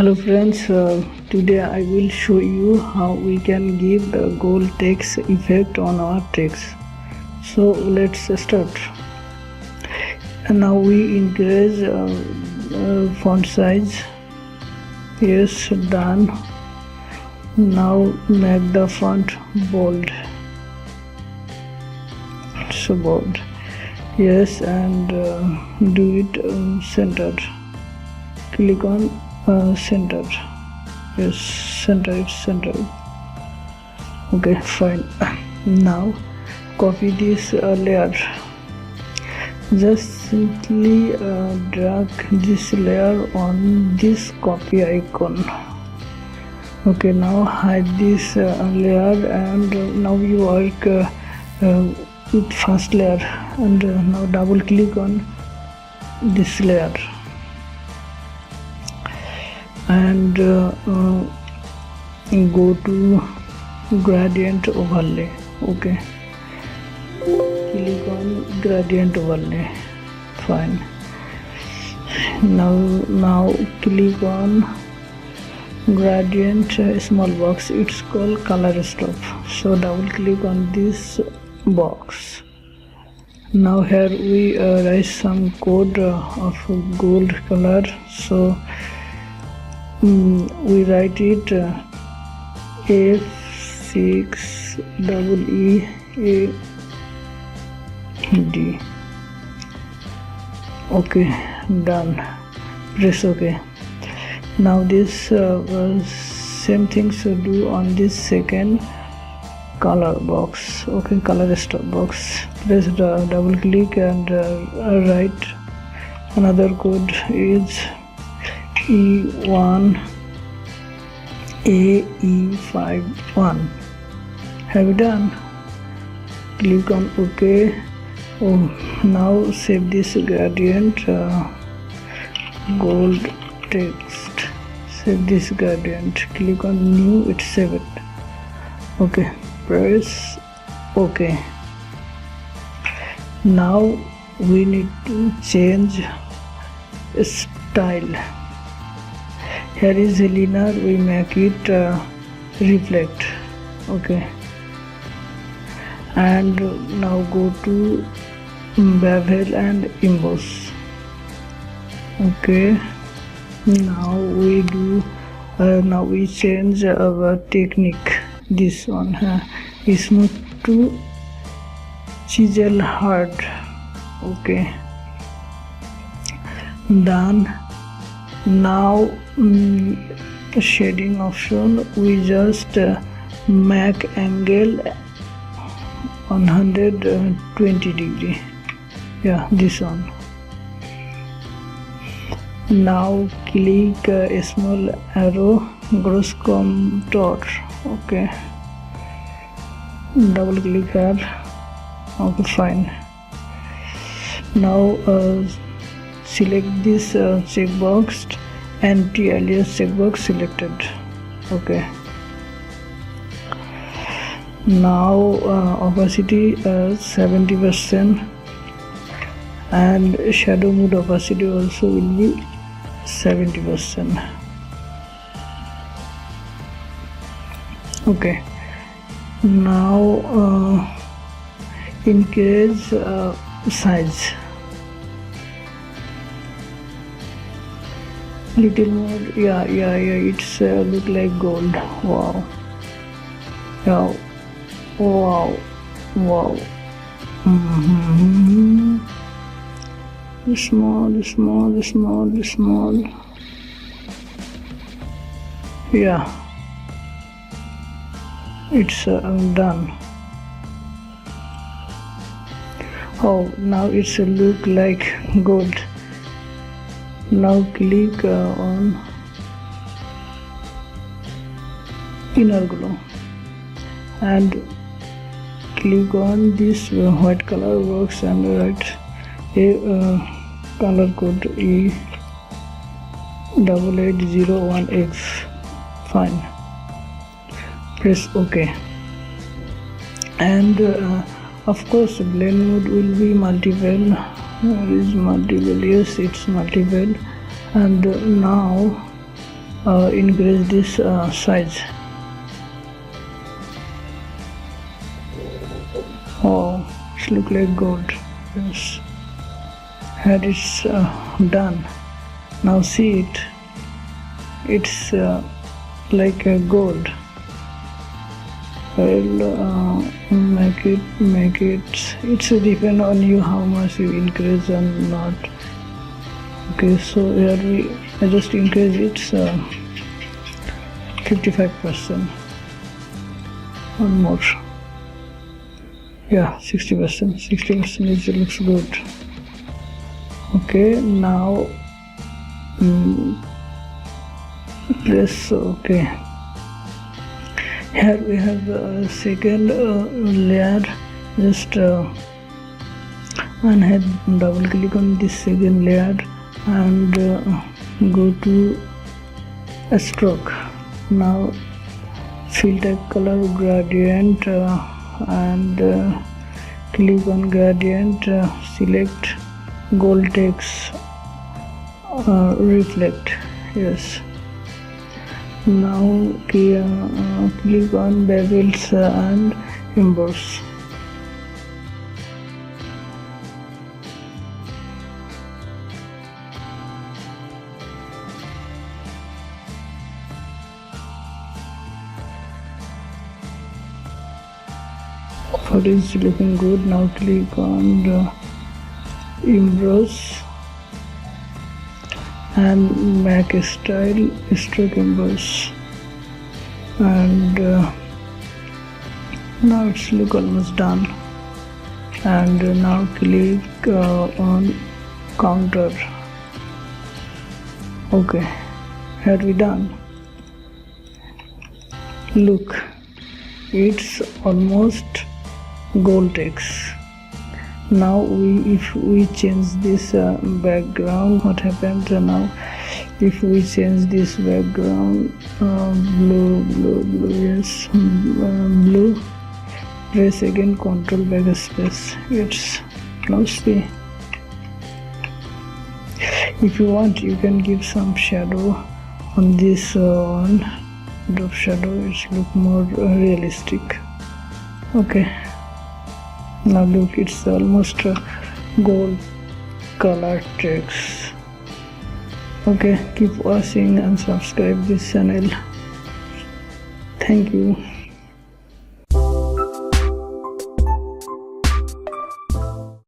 Hello friends, today I will show you how we can give a gold text effect on our text. So let's start. And now we increase font size. Yes, done. Now make the font bold. So bold. Yes, and do it centered. Click on center. Yes, center, it's centered. Okay, fine. Now copy this layer. Just simply drag this layer on this copy icon. Okay, now hide this layer, and now you work with first layer, and now double click on this layer and go to gradient overlay. Okay, click on gradient overlay. Fine. Now click on gradient small box. It's called color stop. So double click on this box. Now here we write some code of gold color. So we write it F6EEAD. Okay, done. Press OK. Now this same things to do on this second color box. Okay, color stop box. Press the double click and write another code is E1 AE51. Have you done? Click on OK. Now save this gradient gold text. Save this gradient. Click on new. It's saved. Okay. Press OK. Now we need to change style. Here is linear, we make it reflect. Okay, and now go to bevel and emboss. Okay, now we do now we change our technique. This one is smooth to chisel hard. Okay, done. Now shading option, we just make angle 120 degree. Yeah, this one. Now click a small arrow, gross contour. Okay, double click here. Okay, fine. Now select this checkbox, anti-alias checkbox selected. Okay, now opacity 70% and shadow mode opacity also will be 70%. Okay, now increase size little more. Yeah, it's look like gold. Wow, yeah, wow. Small. Yeah, it's done. Oh, now it's look like gold. Now click on inner glow and click on this white color box and write a color code E8801X. Fine. Press OK. And of course blend mode will be multiple. Is multiple. Yes, it's multiple. And now increase this size. Oh, it looks like gold. Yes, and it's done. Now see it. It's like a gold. I'll make it. It's depend on you how much you increase and not. Okay, so here I just increase it 55%. One more. Yeah, 60%. 60% looks good. Okay, now press OK. Here we have the second layer. Just double click on this second layer and go to a stroke. Now fill type color gradient and click on gradient, select gold text reflect. Yes. Now click on bevels and emboss. For this looking good. Now click on the emboss and make a style stroke emboss, and now it's look almost done. And now click on counter. Okay, here we done. Look, it's almost gold text. Now if we change this background, what happens now? If we change this background blue, yes, blue, press again Ctrl backspace. It's now see. If you want, you can give some shadow on this one. Drop shadow. It's look more realistic. Okay. Now look, it's almost gold color text. Okay, keep watching and subscribe this channel. Thank you.